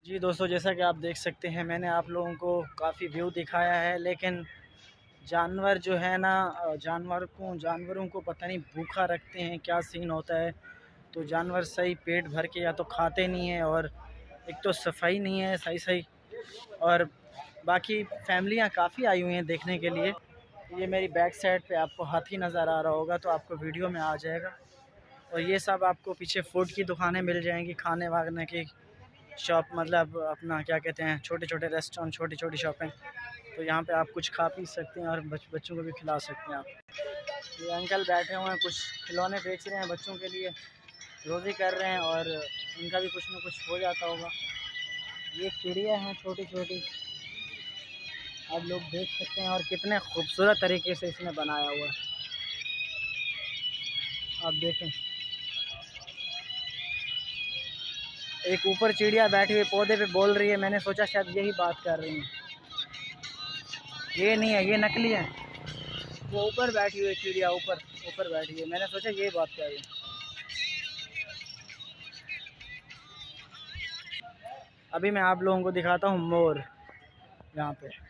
जी दोस्तों, जैसा कि आप देख सकते हैं मैंने आप लोगों को काफ़ी व्यू दिखाया है, लेकिन जानवर जो है ना जानवरों को पता नहीं भूखा रखते हैं, क्या सीन होता है। तो जानवर सही पेट भर के या तो खाते नहीं हैं, और एक तो सफाई नहीं है सही सही। और बाकी फैमिलियां काफ़ी आई हुई हैं देखने के लिए। ये मेरी बैक साइड पे आपको हाथी नज़र आ रहा होगा, तो आपको वीडियो में आ जाएगा। और ये सब आपको पीछे फूड की दुकानें मिल जाएंगी, खाने वाने की शॉप, मतलब अपना क्या कहते हैं, छोटे छोटे रेस्टोरेंट, छोटी छोटी शॉपें। तो यहाँ पे आप कुछ खा पी सकते हैं और बच्चों को भी खिला सकते हैं आप। ये अंकल बैठे हुए हैं, कुछ खिलौने बेच रहे हैं बच्चों के लिए, रोज़ी कर रहे हैं, और इनका भी कुछ ना कुछ हो जाता होगा। ये चिड़िया हैं छोटी छोटी, आप लोग देख सकते हैं, और कितने खूबसूरत तरीके से इसने बनाया हुआ है, आप देखें। एक ऊपर चिड़िया बैठी हुई पौधे पे बोल रही है, मैंने सोचा शायद यही बात कर रही है। ये नहीं है, ये नकली है। वो ऊपर बैठी हुई है चिड़िया, ऊपर ऊपर बैठी है, मैंने सोचा यही बात कर रही है। अभी मैं आप लोगों को दिखाता हूँ मोर यहाँ पे।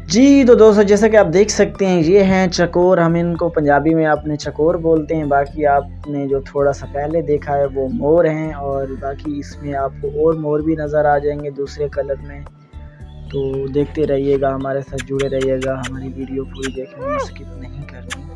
जी तो दोस्तों, जैसा कि आप देख सकते हैं ये हैं चकोर। हम इनको पंजाबी में अपने चकोर बोलते हैं। बाकी आपने जो थोड़ा सा पहले देखा है वो मोर हैं, और बाकी इसमें आपको और मोर भी नज़र आ जाएंगे दूसरे कलर में। तो देखते रहिएगा, हमारे साथ जुड़े रहिएगा, हमारी वीडियो पूरी देखने में स्किप नहीं करनी।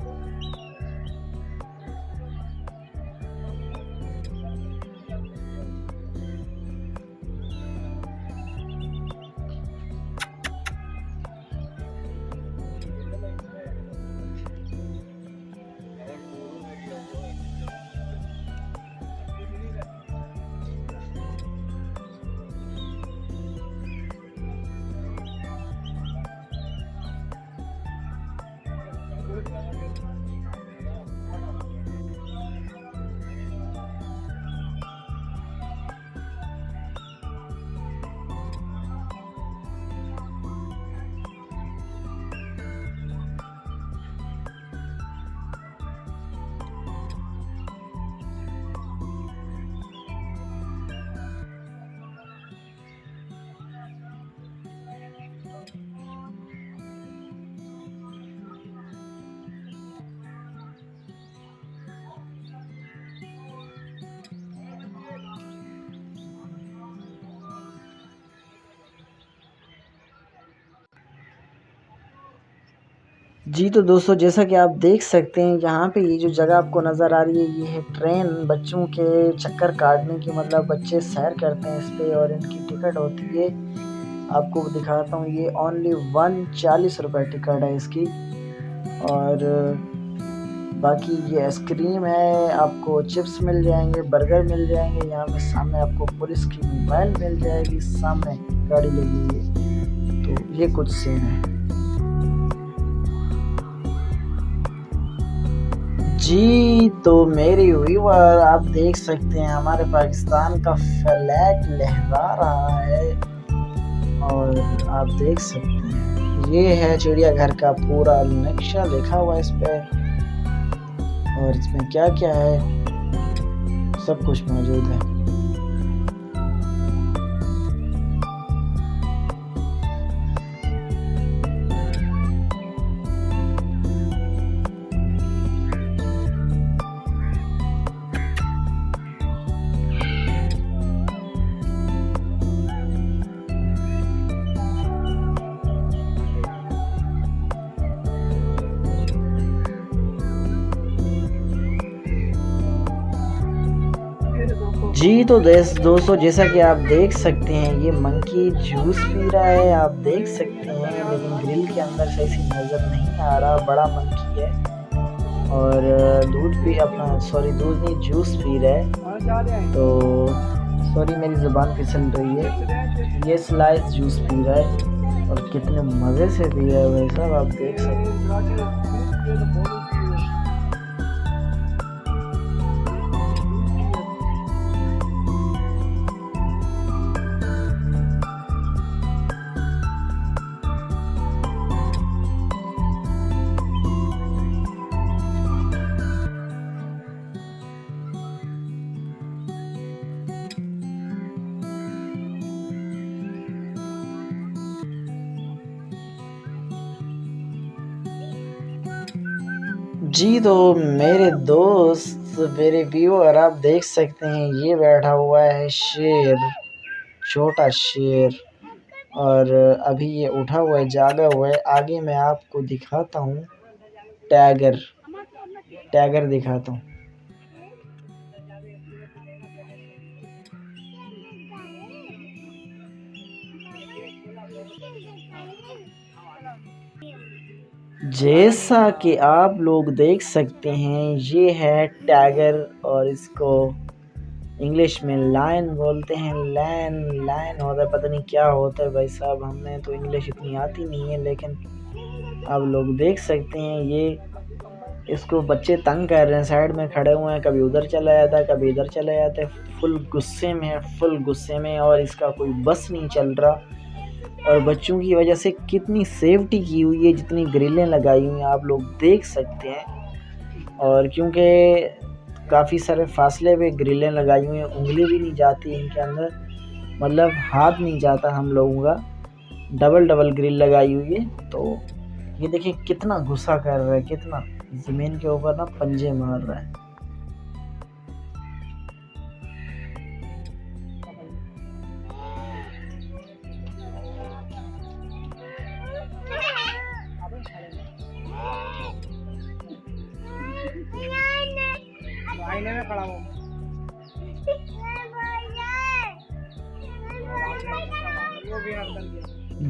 जी तो दोस्तों, जैसा कि आप देख सकते हैं यहाँ पे ये जो जगह आपको नज़र आ रही है, ये है ट्रेन बच्चों के चक्कर काटने की। मतलब बच्चे सैर करते हैं इस पे, और इनकी टिकट होती है, आपको दिखाता हूँ, ये ओनली 140 रुपये टिकट है इसकी। और बाकी ये आइसक्रीम है, आपको चिप्स मिल जाएंगे, बर्गर मिल जाएंगे। यहाँ पे सामने आपको पुलिस की मोबाइल मिल जाएगी, सामने गाड़ी लगी हुई है। तो ये कुछ सीन है। जी तो मेरी व्यूअर, आप देख सकते हैं हमारे पाकिस्तान का फ्लैग लहरा रहा है, और आप देख सकते हैं ये है चिड़ियाघर का पूरा नक्शा लिखा हुआ इस पे, और इसमें क्या क्या है सब कुछ मौजूद है। जी तो दोस्तों जैसा कि आप देख सकते हैं ये मंकी जूस पी रहा है, आप देख सकते हैं, लेकिन ग्रिल के अंदर सही से नज़र नहीं आ रहा। बड़ा मंकी है और दूध दूध नहीं जूस पी रहा है। तो सॉरी मेरी ज़ुबान फिसल रही है। ये स्लाइस जूस पी रहा है और कितने मज़े से पी रहा है भाई साहब, आप देख सकते हैं। जी तो मेरे दोस्त, मेरे व्यूअर, आप देख सकते हैं ये बैठा हुआ है शेर, छोटा शेर, और अभी ये उठा हुआ है, जागा हुआ है। आगे मैं आपको दिखाता हूँ टाइगर दिखाता हूँ। जैसा कि आप लोग देख सकते हैं ये है टाइगर, और इसको इंग्लिश में लायन बोलते हैं। लायन होता है, पता नहीं क्या होता है भाई साहब, हमें तो इंग्लिश इतनी आती नहीं है। लेकिन आप लोग देख सकते हैं ये इसको बच्चे तंग कर रहे हैं, साइड में खड़े हुए हैं, कभी उधर चला जाता है कभी इधर चला जाता है। फुल गुस्से में और इसका कोई बस नहीं चल रहा। और बच्चों की वजह से कितनी सेफ्टी की हुई है, जितनी ग्रिलें लगाई हुई हैं आप लोग देख सकते हैं। और क्योंकि काफ़ी सारे फासले पे ग्रिलें लगाई हुई हैं, उंगली भी नहीं जाती इनके अंदर, मतलब हाथ नहीं जाता हम लोगों का। डबल ग्रिल लगाई हुई है। तो ये देखिए कितना गुस्सा कर रहा है, कितना ज़मीन के ऊपर ना पंजे मार रहा है। आईने में खड़ा हूँ।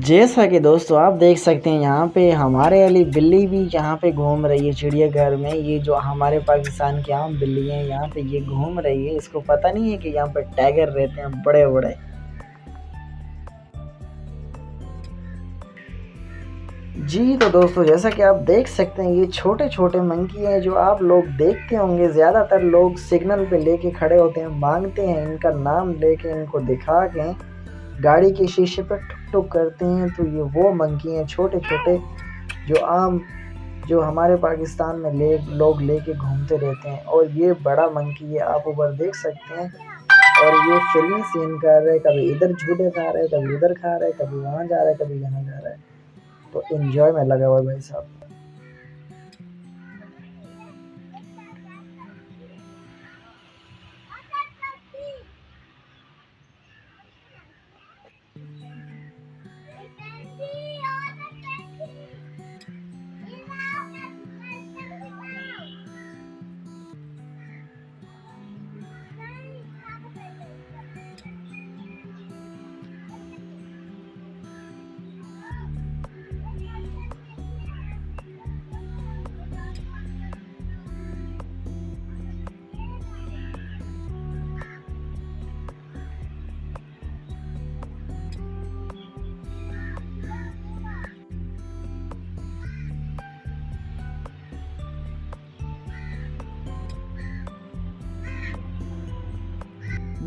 जैसा कि दोस्तों आप देख सकते हैं यहाँ पे हमारे वाली बिल्ली भी यहाँ पे घूम रही है चिड़ियाघर में। ये जो हमारे पाकिस्तान की आम बिल्ली है यहाँ पे ये घूम रही है। इसको पता नहीं है कि यहाँ पे टाइगर रहते हैं बड़े बड़े। जी तो दोस्तों जैसा कि आप देख सकते हैं ये छोटे छोटे मंकी हैं जो आप लोग देखते होंगे। ज़्यादातर लोग सिग्नल पे लेके खड़े होते हैं, मांगते हैं, इनका नाम लेके इनको दिखा के गाड़ी के शीशे पर ठुक ठुक करते हैं। तो ये वो मंकी हैं छोटे छोटे जो हमारे पाकिस्तान में लोग लेके घूमते रहते हैं। और ये बड़ा मंकी है, आप ऊपर देख सकते हैं। और ये फिल्मी सीन कर रहा है, कभी इधर झूले खा रहा है, कभी उधर खा रहा है, कभी वहाँ जा रहा है, कभी यहाँ जा रहा है। तो एंजॉय में लगा हुआ है भाई साहब।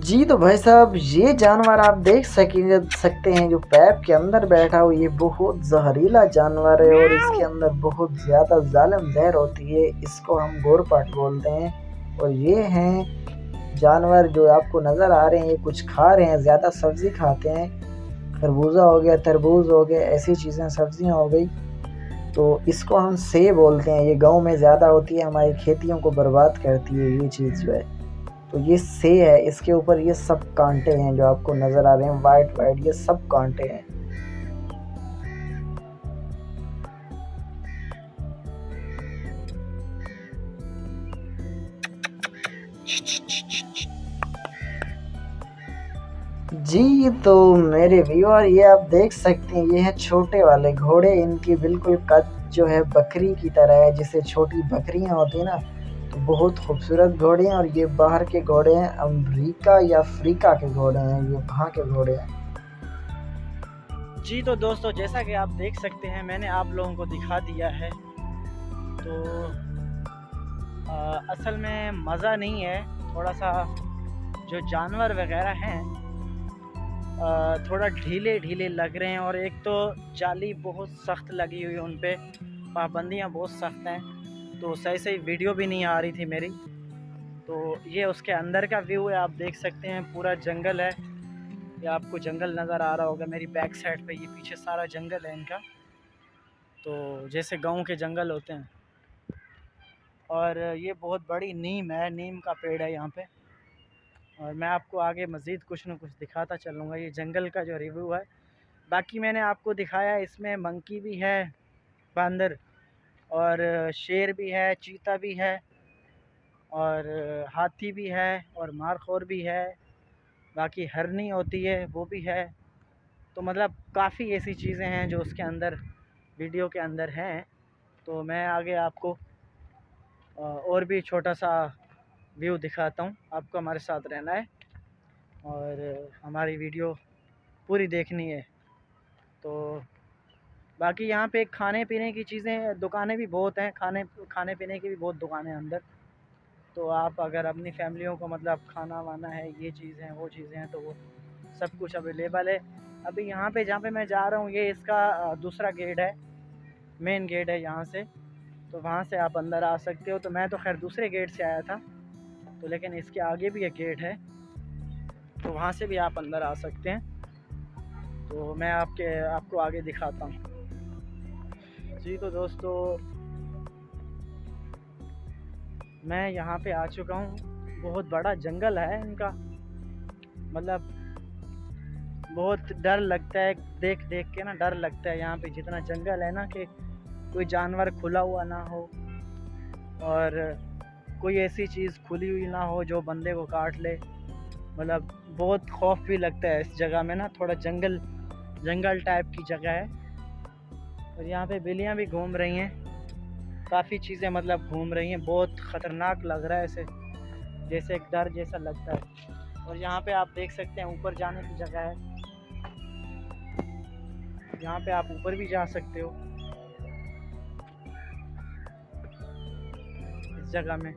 जी तो भाई साहब ये जानवर आप देख सकते हैं जो पैप के अंदर बैठा हो, ये बहुत जहरीला जानवर है और इसके अंदर बहुत ज़्यादा जालिम जहर होती है। इसको हम गोरपाट बोलते हैं। और ये हैं जानवर जो आपको नज़र आ रहे हैं, ये कुछ खा रहे हैं, ज़्यादा सब्ज़ी खाते हैं। खरबूजा हो गया, तरबूज हो गया, ऐसी चीज़ें सब्जियां हो गई। तो इसको हम सेब बोलते हैं। ये गांव में ज़्यादा होती है, हमारी खेतियों को बर्बाद करती है ये चीज़ जो है। तो ये से है, इसके ऊपर ये सब कांटे हैं जो आपको नज़र आ रहे हैं वाइट, ये सब कांटे हैं। जी, तो मेरे व्यूअर ये आप देख सकते हैं, ये हैं छोटे वाले घोड़े। इनकी बिल्कुल कद जो है बकरी की तरह है, जिसे छोटी बकरियां होती हैं ना, तो बहुत खूबसूरत घोड़े हैं। और ये बाहर के घोड़े हैं, अमेरिका या अफ्रीका के घोड़े हैं, ये वहाँ के घोड़े हैं। जी, तो दोस्तों जैसा कि आप देख सकते हैं, मैंने आप लोगों को दिखा दिया है। तो असल में मज़ा नहीं है, थोड़ा सा जो जानवर वगैरह हैं थोड़ा ढीले ढीले लग रहे हैं। और एक तो जाली बहुत सख्त लगी हुई है, उन पे पाबंदियाँ बहुत सख्त हैं, तो सही सही वीडियो भी नहीं आ रही थी मेरी। तो ये उसके अंदर का व्यू है, आप देख सकते हैं पूरा जंगल है। ये आपको जंगल नज़र आ रहा होगा मेरी बैक साइड पे, ये पीछे सारा जंगल है इनका, तो जैसे गाँव के जंगल होते हैं। और ये बहुत बड़ी नीम है, नीम का पेड़ है यहाँ पे। और मैं आपको आगे मज़ीद कुछ न कुछ दिखाता चलूँगा। ये जंगल का जो रिव्यू है, बाकी मैंने आपको दिखाया, इसमें मंकी भी है, बंदर, और शेर भी है, चीता भी है, और हाथी भी है, और मारखोर भी है, बाकी हरनी होती है वो भी है। तो मतलब काफ़ी ऐसी चीज़ें हैं जो उसके अंदर वीडियो के अंदर हैं। तो मैं आगे आपको और भी छोटा सा व्यू दिखाता हूँ। आपको हमारे साथ रहना है और हमारी वीडियो पूरी देखनी है। तो बाकी यहाँ पे खाने पीने की चीज़ें, दुकानें भी बहुत हैं, खाने पीने की भी बहुत दुकानें हैं अंदर। तो आप अगर अपनी फैमिलियों को मतलब खाना वाना है, ये चीज़ें हैं वो चीज़ें हैं, तो वो सब कुछ अवेलेबल है। अभी यहाँ पे जहाँ पे मैं जा रहा हूँ, ये इसका दूसरा गेट है, मेन गेट है यहाँ से, तो वहाँ से आप अंदर आ सकते हो। तो मैं तो खैर दूसरे गेट से आया था, तो लेकिन इसके आगे भी एक गेट है, तो वहाँ से भी आप अंदर आ सकते हैं। तो मैं आपको आगे दिखाता हूँ। जी, तो दोस्तों मैं यहाँ पे आ चुका हूँ। बहुत बड़ा जंगल है इनका, मतलब बहुत डर लगता है, देख देख के ना डर लगता है। यहाँ पे जितना जंगल है ना, कि कोई जानवर खुला हुआ ना हो और कोई ऐसी चीज़ खुली हुई ना हो जो बंदे को काट ले। मतलब बहुत खौफ भी लगता है इस जगह में ना, थोड़ा जंगल टाइप की जगह है। और यहाँ पे बिल्लियाँ भी घूम रही हैं, काफ़ी चीज़ें मतलब घूम रही हैं। बहुत ख़तरनाक लग रहा है ऐसे, जैसे एक डर जैसा लगता है। और यहाँ पे आप देख सकते हैं ऊपर जाने की जगह है, यहाँ पे आप ऊपर भी जा सकते हो इस जगह में।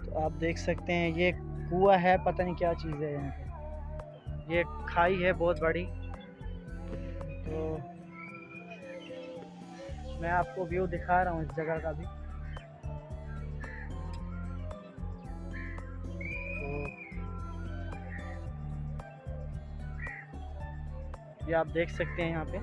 तो आप देख सकते हैं ये कुआं है, पता नहीं क्या चीज़ है यहाँ पे, ये खाई है बहुत बड़ी। तो मैं आपको व्यू दिखा रहा हूँ इस जगह का भी। तो ये आप देख सकते हैं यहाँ पे।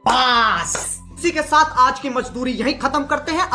बस इसी के साथ आज की मजदूरी यहीं खत्म करते हैं।